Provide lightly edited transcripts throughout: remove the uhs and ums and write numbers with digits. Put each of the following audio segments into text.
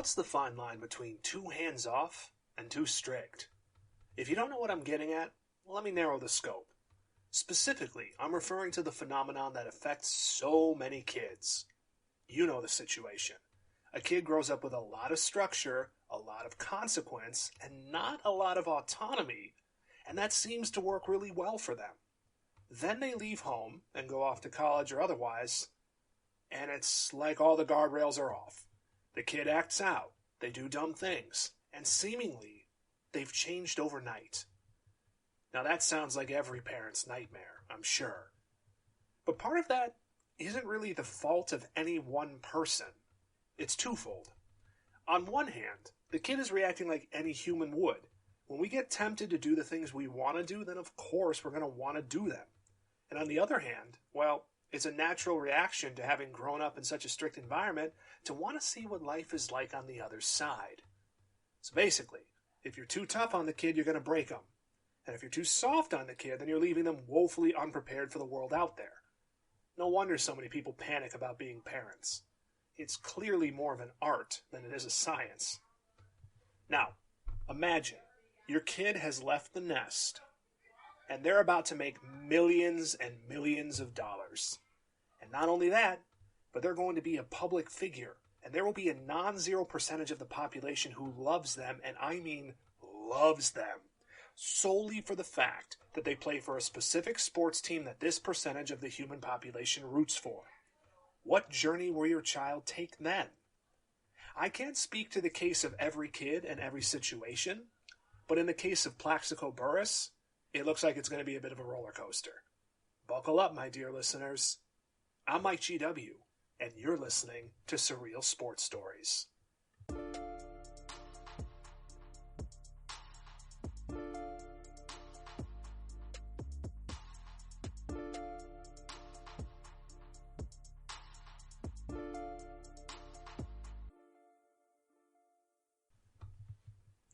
What's the fine line between too hands-off and too strict? If you don't know what I'm getting at, let me narrow the scope. Specifically, I'm referring to the phenomenon that affects so many kids. You know the situation. A kid grows up with a lot of structure, a lot of consequence, and not a lot of autonomy, and that seems to work really well for them. Then they leave home and go off to college or otherwise, and it's like all the guardrails are off. The kid acts out, they do dumb things, and seemingly, they've changed overnight. Now that sounds like every parent's nightmare, I'm sure. But part of that isn't really the fault of any one person. It's twofold. On one hand, the kid is reacting like any human would. When we get tempted to do the things we want to do, then of course we're going to want to do them. And on the other hand, well, it's a natural reaction to having grown up in such a strict environment to want to see what life is like on the other side. So basically, if you're too tough on the kid, you're going to break them. And if you're too soft on the kid, then you're leaving them woefully unprepared for the world out there. No wonder so many people panic about being parents. It's clearly more of an art than it is a science. Now, imagine your kid has left the nest and they're about to make millions and millions of dollars. And not only that, but they're going to be a public figure, and there will be a non-zero percentage of the population who loves them, and I mean loves them, solely for the fact that they play for a specific sports team that this percentage of the human population roots for. What journey will your child take then? I can't speak to the case of every kid and every situation, but in the case of Plaxico Burress, it looks like it's going to be a bit of a roller coaster. Buckle up, my dear listeners. I'm Mike GW, and you're listening to Surreal Sports Stories.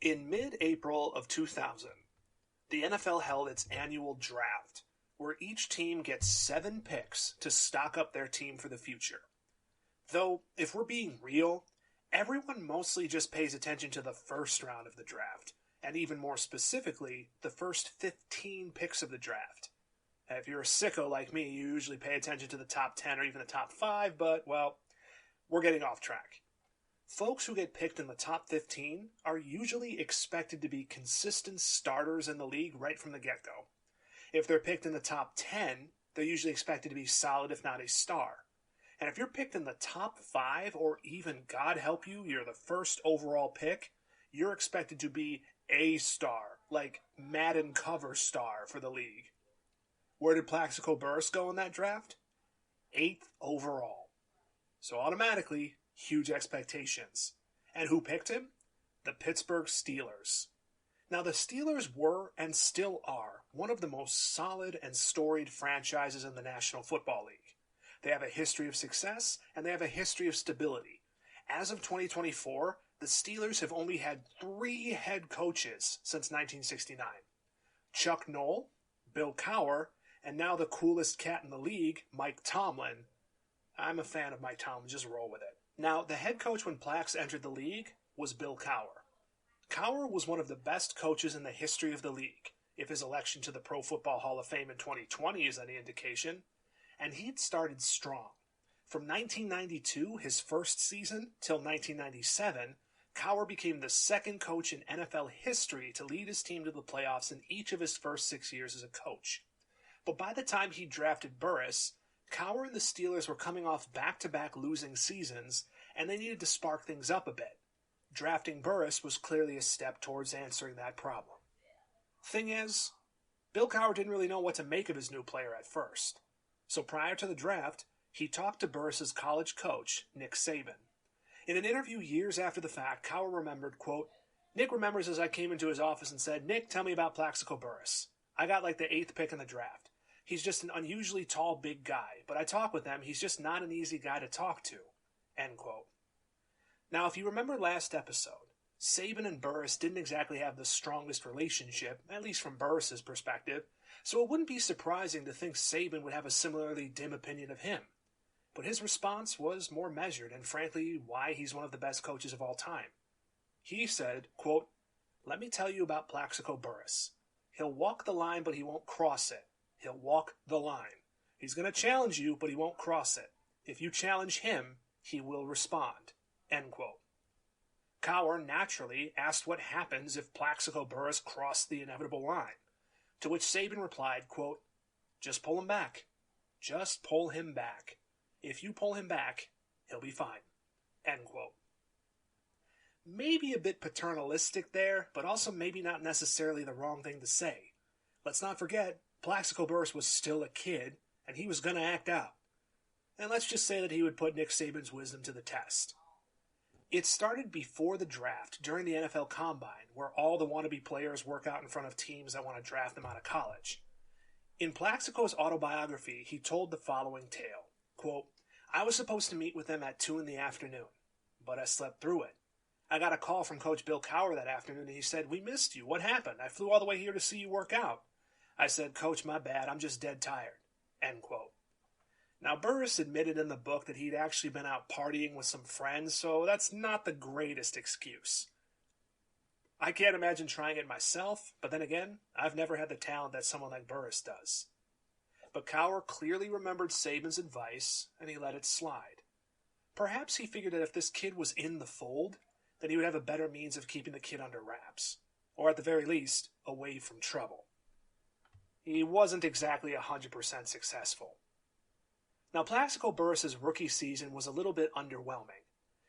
In mid-April of 2000, the NFL held its annual draft, where each team gets 7 picks to stock up their team for the future. Though, if we're being real, everyone mostly just pays attention to the first round of the draft, and even more specifically, the first 15 picks of the draft. If you're a sicko like me, you usually pay attention to the top 10 or even the top 5, but, well, we're getting off track. Folks who get picked in the top 15 are usually expected to be consistent starters in the league right from the get-go. If they're picked in the top 10, they're usually expected to be solid if not a star. And if you're picked in the top 5, or even, God help you, you're the first overall pick, you're expected to be a star, like Madden cover star for the league. Where did Plaxico Burress go in that draft? 8th overall. So automatically, huge expectations. And who picked him? The Pittsburgh Steelers. Now, the Steelers were, and still are, one of the most solid and storied franchises in the National Football League. They have a history of success, and they have a history of stability. As of 2024, the Steelers have only had 3 head coaches since 1969. Chuck Noll, Bill Cowher, and now the coolest cat in the league, Mike Tomlin. I'm a fan of Mike Tomlin, just roll with it. Now, the head coach when Plax entered the league was Bill Cowher. Cowher was one of the best coaches in the history of the league, if his election to the Pro Football Hall of Fame in 2020 is any indication, and he'd started strong. From 1992, his first season, till 1997, Cowher became the second coach in NFL history to lead his team to the playoffs in each of his first 6 years as a coach. But by the time he drafted Burress, Cowher and the Steelers were coming off back-to-back losing seasons, and they needed to spark things up a bit. Drafting Burress was clearly a step towards answering that problem. Thing is, Bill Cowher didn't really know what to make of his new player at first. So prior to the draft, he talked to Burress's college coach, Nick Saban. In an interview years after the fact, Cowher remembered, quote, "Nick remembers as I came into his office and said, 'Nick, tell me about Plaxico Burress. I got like the 8th pick in the draft. He's just an unusually tall, big guy, but I talk with him, he's just not an easy guy to talk to.'" End quote. Now, if you remember last episode, Saban and Burress didn't exactly have the strongest relationship, at least from Burress's perspective, so it wouldn't be surprising to think Saban would have a similarly dim opinion of him. but his response was more measured and frankly why he's one of the best coaches of all time. He said, quote, "Let me tell you about Plaxico Burress. He'll walk the line, but he won't cross it. He'll walk the line. He's going to challenge you, but he won't cross it. If you challenge him, he will respond." End quote. Cowher naturally asked what happens if Plaxico Burress crossed the inevitable line, to which Saban replied, quote, "Just pull him back. Just pull him back. If you pull him back, he'll be fine." End quote. Maybe a bit paternalistic there, but also maybe not necessarily the wrong thing to say. Let's not forget, Plaxico Burress was still a kid, and he was going to act out. And let's just say that he would put Nick Saban's wisdom to the test. It started before the draft, during the NFL Combine, where all the wannabe players work out in front of teams that want to draft them out of college. In Plaxico's autobiography, he told the following tale, quote, "I was supposed to meet with them at 2 in the afternoon, but I slept through it. I got a call from Coach Bill Cowher that afternoon, and he said, 'We missed you. What happened? I flew all the way here to see you work out.' I said, 'Coach, my bad. I'm just dead tired.'" End quote. Now, Burress admitted in the book that he'd actually been out partying with some friends, so that's not the greatest excuse. I can't imagine trying it myself, but then again, I've never had the talent that someone like Burress does. But Cowher clearly remembered Saban's advice, and he let it slide. Perhaps he figured that if this kid was in the fold, then he would have a better means of keeping the kid under wraps, or at the very least, away from trouble. He wasn't exactly 100% successful. Now, Plaxico Burress's rookie season was a little bit underwhelming.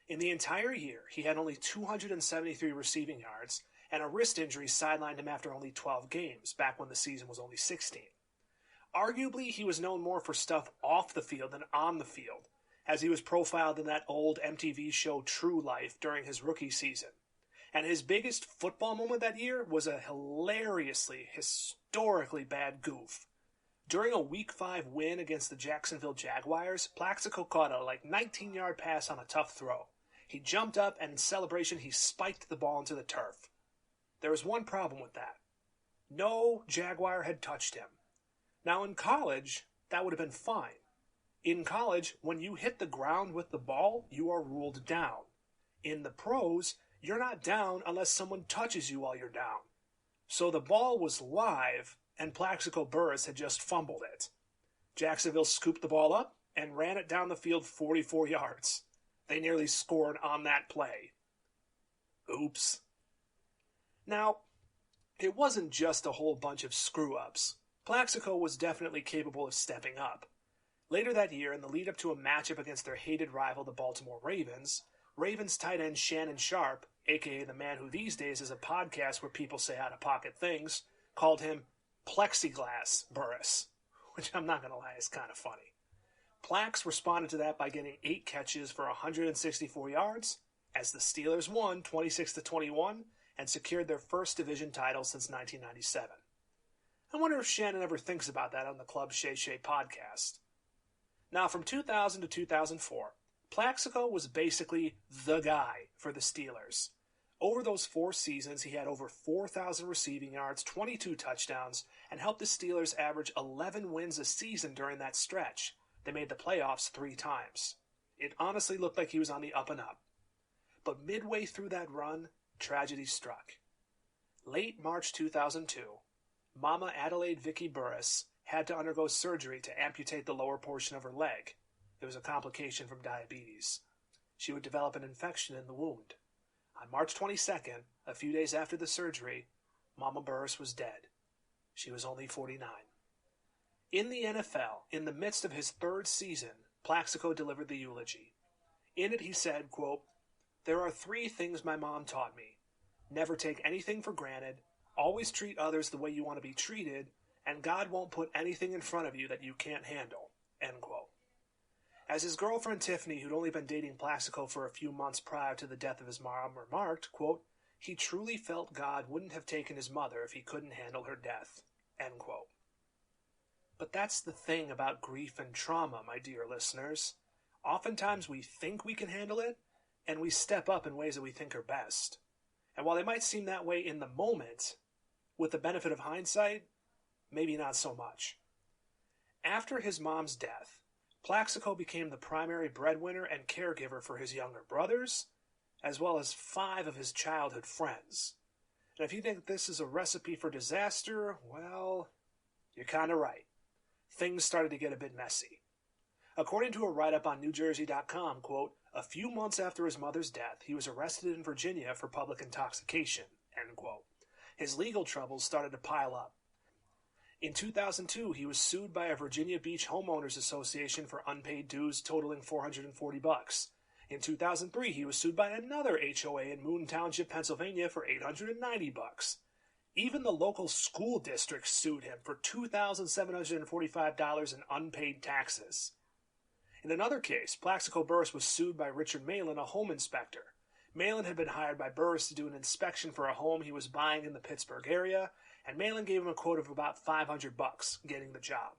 In the entire year, he had only 273 receiving yards, and a wrist injury sidelined him after only 12 games, back when the season was only 16. Arguably, he was known more for stuff off the field than on the field, as he was profiled in that old MTV show True Life during his rookie season. And his biggest football moment that year was a historically bad goof. During a Week 5 win against the Jacksonville Jaguars, Plaxico caught a 19-yard pass on a tough throw. He jumped up, and in celebration, he spiked the ball into the turf. There was one problem with that. No Jaguar had touched him. Now, in college, that would have been fine. In college, when you hit the ground with the ball, you are ruled down. In the pros, you're not down unless someone touches you while you're down. So the ball was live, and Plaxico Burress had just fumbled it. Jacksonville scooped the ball up and ran it down the field 44 yards. They nearly scored on that play. Oops. Now, it wasn't just a whole bunch of screw-ups. Plaxico was definitely capable of stepping up. Later that year, in the lead-up to a matchup against their hated rival, the Baltimore Ravens, Ravens tight end Shannon Sharp, a.k.a. the man who these days is a podcast where people say out-of-pocket things, called him Plexiglass Burress, which I'm not going to lie is kind of funny. Plax responded to that by getting 8 catches for 164 yards, as the Steelers won 26-21 and secured their first division title since 1997. I wonder if Shannon ever thinks about that on the Club Shay Shay podcast. Now, from 2000 to 2004, Plaxico was basically the guy for the Steelers. Over those 4 seasons, he had over 4,000 receiving yards, 22 touchdowns, and helped the Steelers average 11 wins a season during that stretch. They made the playoffs 3 times. It honestly looked like he was on the up and up. But midway through that run, tragedy struck. Late March 2002, Mama Adelaide Vicky Burress had to undergo surgery to amputate the lower portion of her leg. It was a complication from diabetes. She would develop an infection in the wound. On March 22nd, a few days after the surgery, Mama Burress was dead. She was only 49. In the NFL, in the midst of his 3rd season, Plaxico delivered the eulogy. In it he said, quote, "There are 3 things my mom taught me. Never take anything for granted, always treat others the way you want to be treated, and God won't put anything in front of you that you can't handle." End quote. As his girlfriend Tiffany, who'd only been dating Plaxico for a few months prior to the death of his mom, remarked, quote, "He truly felt God wouldn't have taken his mother if he couldn't handle her death." End quote. But that's the thing about grief and trauma, my dear listeners. Oftentimes we think we can handle it, and we step up in ways that we think are best. And while they might seem that way in the moment, with the benefit of hindsight, maybe not so much. After his mom's death, Plaxico became the primary breadwinner and caregiver for his younger brothers, as well as 5 of his childhood friends. And if you think this is a recipe for disaster, well, you're kind of right. Things started to get a bit messy. According to a write-up on NewJersey.com, quote, a few months after his mother's death, he was arrested in Virginia for public intoxication, end quote. His legal troubles started to pile up. In 2002, he was sued by a Virginia Beach Homeowners Association for unpaid dues totaling $440. In 2003, he was sued by another HOA in Moon Township, Pennsylvania for $890. Even the local school district sued him for $2,745 in unpaid taxes. In another case, Plaxico Burress was sued by Richard Malin, a home inspector. Malin had been hired by Burress to do an inspection for a home he was buying in the Pittsburgh area, and Malin gave him a quote of about $500 getting the job.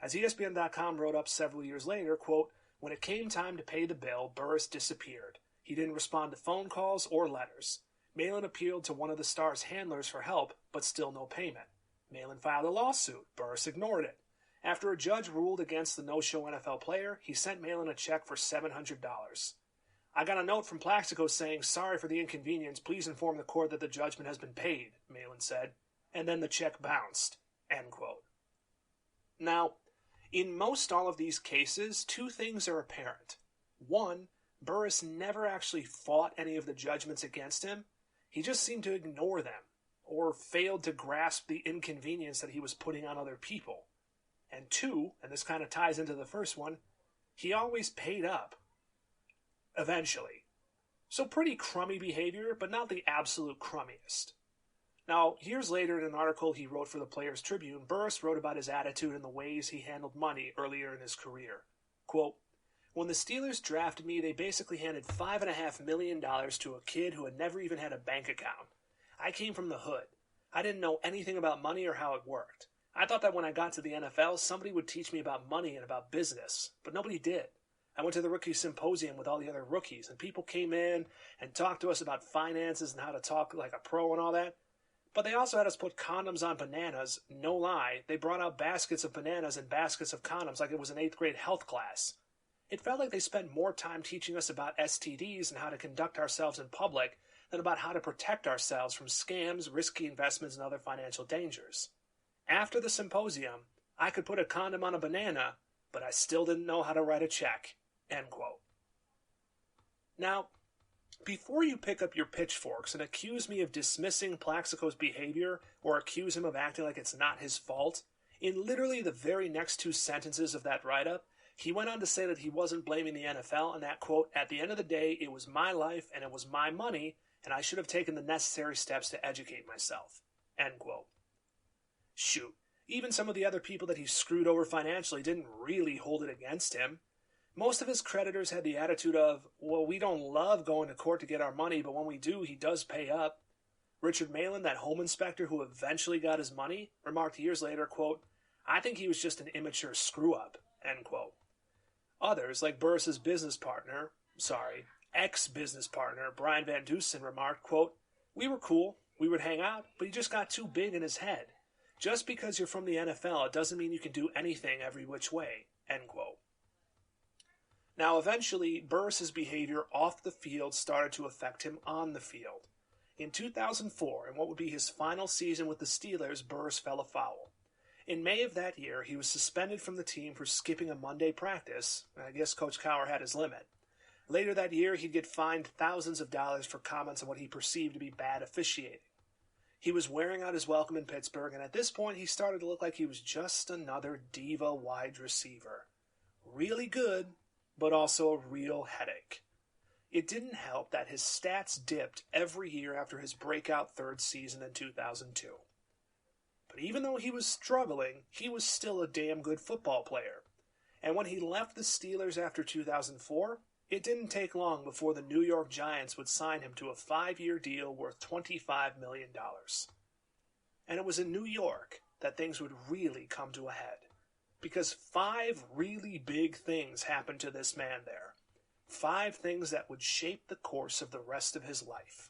As ESPN.com wrote up several years later, quote, when it came time to pay the bill, Burress disappeared. He didn't respond to phone calls or letters. Malin appealed to one of the star's handlers for help, but still no payment. Malin filed a lawsuit. Burress ignored it. After a judge ruled against the no-show NFL player, he sent Malin a check for $700. I got a note from Plaxico saying, sorry for the inconvenience, please inform the court that the judgment has been paid, Malin said, and then the check bounced, end quote. Now, in most all of these cases, 2 things are apparent. 1, Burress never actually fought any of the judgments against him. He just seemed to ignore them, or failed to grasp the inconvenience that he was putting on other people. And 2, and this kind of ties into the first one, he always paid up. Eventually. So pretty crummy behavior, but not the absolute crummiest. Now, years later in an article he wrote for the Players Tribune, Burress wrote about his attitude and the ways he handled money earlier in his career. Quote, when the Steelers drafted me, they basically handed $5.5 million to a kid who had never even had a bank account. I came from the hood. I didn't know anything about money or how it worked. I thought that when I got to the NFL, somebody would teach me about money and about business, but nobody did. I went to the rookie symposium with all the other rookies, and people came in and talked to us about finances and how to talk like a pro and all that. But they also had us put condoms on bananas. No lie, they brought out baskets of bananas and baskets of condoms like it was an 8th grade health class. It felt like they spent more time teaching us about STDs and how to conduct ourselves in public than about how to protect ourselves from scams, risky investments, and other financial dangers. After the symposium, I could put a condom on a banana, but I still didn't know how to write a check. End quote. Now, before you pick up your pitchforks and accuse me of dismissing Plaxico's behavior or accuse him of acting like it's not his fault, in literally the very next 2 sentences of that write-up, he went on to say that he wasn't blaming the NFL and that, quote, at the end of the day, it was my life and it was my money, and I should have taken the necessary steps to educate myself. End quote. Shoot, even some of the other people that he screwed over financially didn't really hold it against him. Most of his creditors had the attitude of, well, we don't love going to court to get our money, but when we do, he does pay up. Richard Malin, that home inspector who eventually got his money, remarked years later, quote, I think he was just an immature screw-up, end quote. Others, like Burress's ex-business partner, Brian Van Dusen, remarked, quote, we were cool, we would hang out, but he just got too big in his head. Just because you're from the NFL, it doesn't mean you can do anything every which way, end quote. Now, eventually, Burress's behavior off the field started to affect him on the field. In 2004, in what would be his final season with the Steelers, Burress fell afoul. In May of that year, he was suspended from the team for skipping a Monday practice. I guess Coach Cowher had his limit. Later that year, he'd get fined thousands of dollars for comments on what he perceived to be bad officiating. He was wearing out his welcome in Pittsburgh, and at this point, he started to look like he was just another diva wide receiver. Really good, but also a real headache. It didn't help that his stats dipped every year after his breakout 3rd season in 2002. But even though he was struggling, he was still a damn good football player. And when he left the Steelers after 2004, it didn't take long before the New York Giants would sign him to a 5-year deal worth $25 million. And it was in New York that things would really come to a head. Because 5 really big things happened to this man there. 5 things that would shape the course of the rest of his life.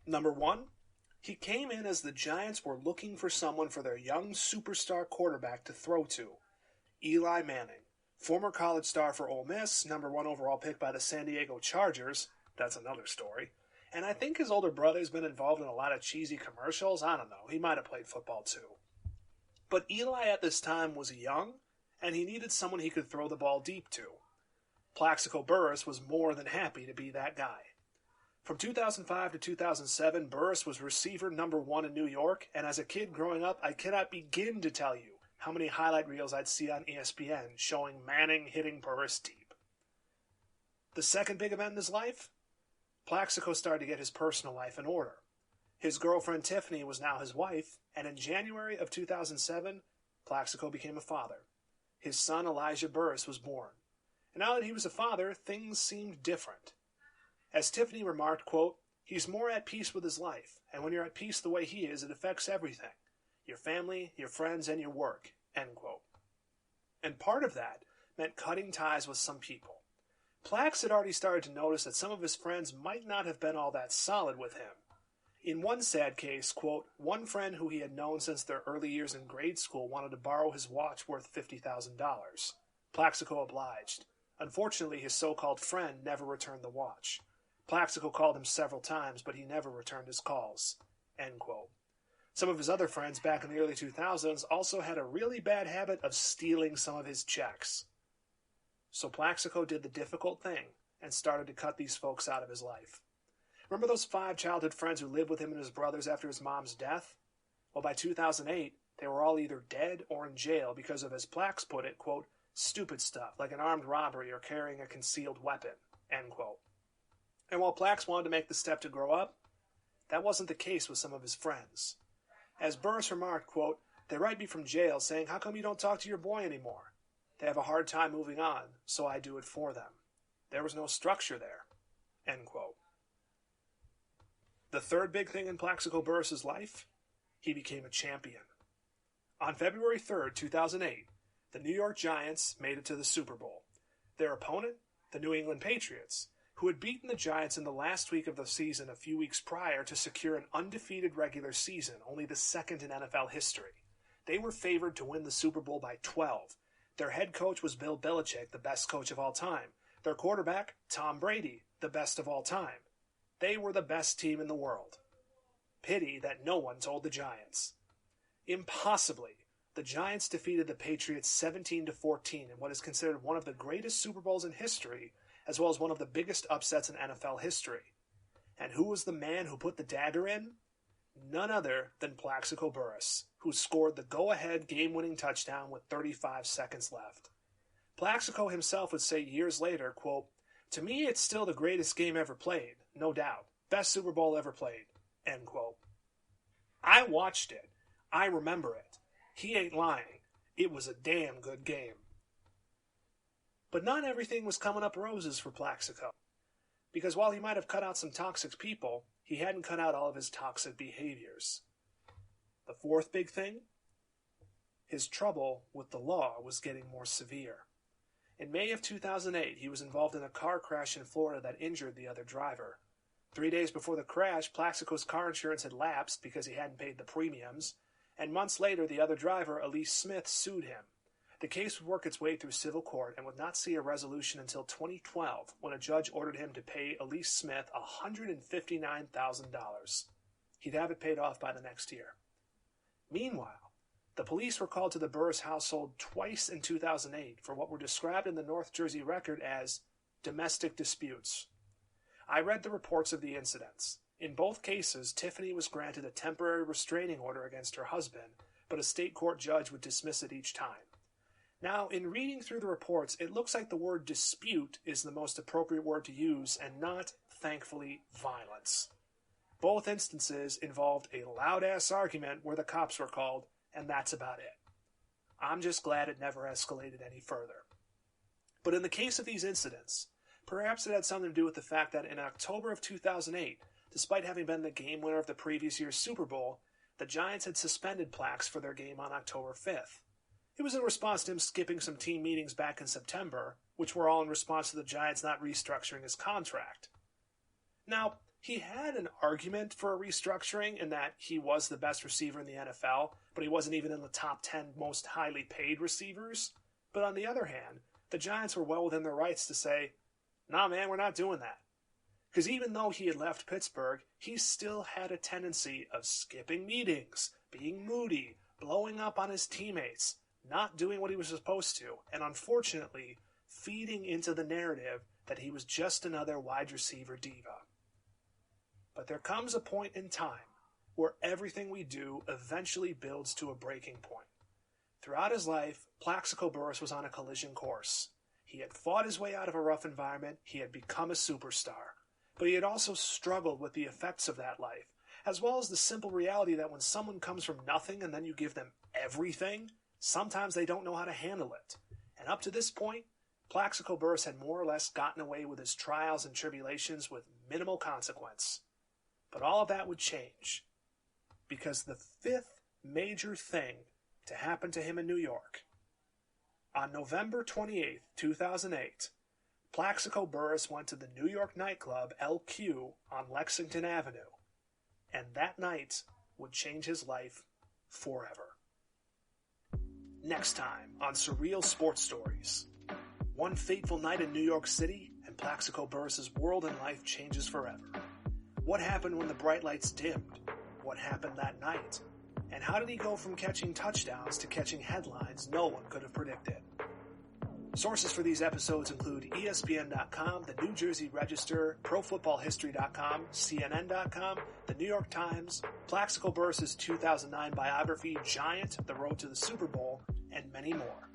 Number 1, he came in as the Giants were looking for someone for their young superstar quarterback to throw to, Eli Manning, Former college star for Ole Miss, number 1 overall pick by the San Diego Chargers. That's another story. And I think his older brother's been involved in a lot of cheesy commercials. I don't know. He might have played football too. But Eli at this time was young, and he needed someone he could throw the ball deep to. Plaxico Burress was more than happy to be that guy. From 2005 to 2007, Burress was receiver number 1 in New York, and as a kid growing up, I cannot begin to tell you how many highlight reels I'd see on ESPN showing Manning hitting Burress deep. The second big event in his life? Plaxico started to get his personal life in order. His girlfriend Tiffany was now his wife, and in January of 2007, Plaxico became a father. His son Elijah Burress was born. And now that he was a father, things seemed different. As Tiffany remarked, quote, "He's more at peace with his life, and when you're at peace the way he is, it affects everything. Your family, your friends, and your work," end quote. And part of that meant cutting ties with some people. Plax had already started to notice that some of his friends might not have been all that solid with him. In one sad case, quote, one friend who he had known since their early years in grade school wanted to borrow his watch worth $50,000. Plaxico obliged. Unfortunately, his so-called friend never returned the watch. Plaxico called him several times, but he never returned his calls. End quote. Some of his other friends back in the early 2000s also had a really bad habit of stealing some of his checks. So Plaxico did the difficult thing and started to cut these folks out of his life. Remember those 5 childhood friends who lived with him and his brothers after his mom's death? Well, by 2008, they were all either dead or in jail because of, as Plax put it, quote, stupid stuff like an armed robbery or carrying a concealed weapon, end quote. And while Plax wanted to make the step to grow up, that wasn't the case with some of his friends. As Burress remarked, quote, "They write me from jail saying, how come you don't talk to your boy anymore? They have a hard time moving on, so I do it for them. There was no structure there," end quote. The third big thing in Plaxico Burress's life, he became a champion. On February 3rd, 2008, the New York Giants made it to the Super Bowl. Their opponent, the New England Patriots, who had beaten the Giants in the last week of the season a few weeks prior to secure an undefeated regular season, only the second in NFL history. They were favored to win the Super Bowl by 12. Their head coach was Bill Belichick, the best coach of all time. Their quarterback, Tom Brady, the best of all time. They were the best team in the world. Pity that no one told the Giants. Impossibly, the Giants defeated the Patriots 17-14 in what is considered one of the greatest Super Bowls in history, as well as one of the biggest upsets in NFL history. And who was the man who put the dagger in? None other than Plaxico Burress, who scored the go-ahead game-winning touchdown with 35 seconds left. Plaxico himself would say years later, quote, "To me, it's still the greatest game ever played, no doubt. Best Super Bowl ever played," end quote. I watched it. I remember it. He ain't lying. It was a damn good game. But not everything was coming up roses for Plaxico. Because while he might have cut out some toxic people, he hadn't cut out all of his toxic behaviors. The fourth big thing? His trouble with the law was getting more severe. In May of 2008, he was involved in a car crash in Florida that injured the other driver. 3 days before the crash, Plaxico's car insurance had lapsed because he hadn't paid the premiums, and months later, the other driver, Elise Smith, sued him. The case would work its way through civil court and would not see a resolution until 2012, when a judge ordered him to pay Elise Smith $159,000. He'd have it paid off by the next year. Meanwhile, the police were called to the Burress household twice in 2008 for what were described in the North Jersey record as domestic disputes. I read the reports of the incidents. In both cases, Tiffany was granted a temporary restraining order against her husband, but a state court judge would dismiss it each time. Now, in reading through the reports, it looks like the word dispute is the most appropriate word to use and not, thankfully, violence. Both instances involved a loud-ass argument where the cops were called, and that's about it. I'm just glad it never escalated any further. But in the case of these incidents, perhaps it had something to do with the fact that in October of 2008, despite having been the game winner of the previous year's Super Bowl, the Giants had suspended Plax for their game on October 5th. It was in response to him skipping some team meetings back in September, which were all in response to the Giants not restructuring his contract. Now, he had an argument for a restructuring in that he was the best receiver in the NFL, but he wasn't even in the top 10 most highly paid receivers. But on the other hand, the Giants were well within their rights to say, nah man, we're not doing that. Because even though he had left Pittsburgh, he still had a tendency of skipping meetings, being moody, blowing up on his teammates, not doing what he was supposed to, and unfortunately, feeding into the narrative that he was just another wide receiver diva. But there comes a point in time where everything we do eventually builds to a breaking point. Throughout his life, Plaxico Burress was on a collision course. He had fought his way out of a rough environment, he had become a superstar. But he had also struggled with the effects of that life, as well as the simple reality that when someone comes from nothing and then you give them everything, sometimes they don't know how to handle it. And up to this point, Plaxico Burress had more or less gotten away with his trials and tribulations with minimal consequence. But all of that would change, because the fifth major thing to happen to him in New York. On November 28, 2008, Plaxico Burress went to the New York nightclub LQ on Lexington Avenue, and that night would change his life forever. Next time on Surreal Sports Stories. One fateful night in New York City, and Plaxico Burress's world and life changes forever. What happened when the bright lights dimmed? What happened that night? And how did he go from catching touchdowns to catching headlines no one could have predicted? Sources for these episodes include ESPN.com, the New Jersey Register, ProFootballHistory.com, CNN.com, the New York Times, Plaxico Burress's 2009 biography, Giant, The Road to the Super Bowl, and many more.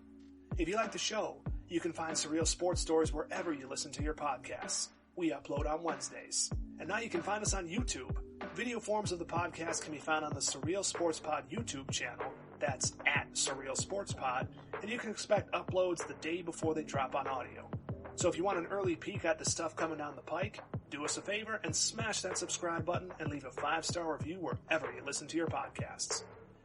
If you like the show, you can find Surreal Sports Stories wherever you listen to your podcasts. We upload on Wednesdays. And now you can find us on YouTube. Video forms of the podcast can be found on the Surreal Sports Pod YouTube channel. That's at Surreal Sports Pod, and you can expect uploads the day before they drop on audio. So if you want an early peek at the stuff coming down the pike, do us a favor and smash that subscribe button and leave a 5-star review wherever you listen to your podcasts.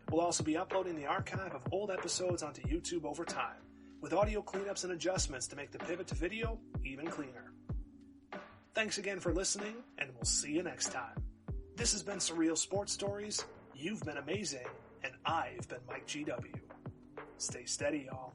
We'll also be uploading the archive of old episodes onto YouTube over time, with audio cleanups and adjustments to make the pivot to video even cleaner. Thanks again for listening, and we'll see you next time. This has been Surreal Sports Stories. You've been amazing. And I've been Mike GW. Stay steady, y'all.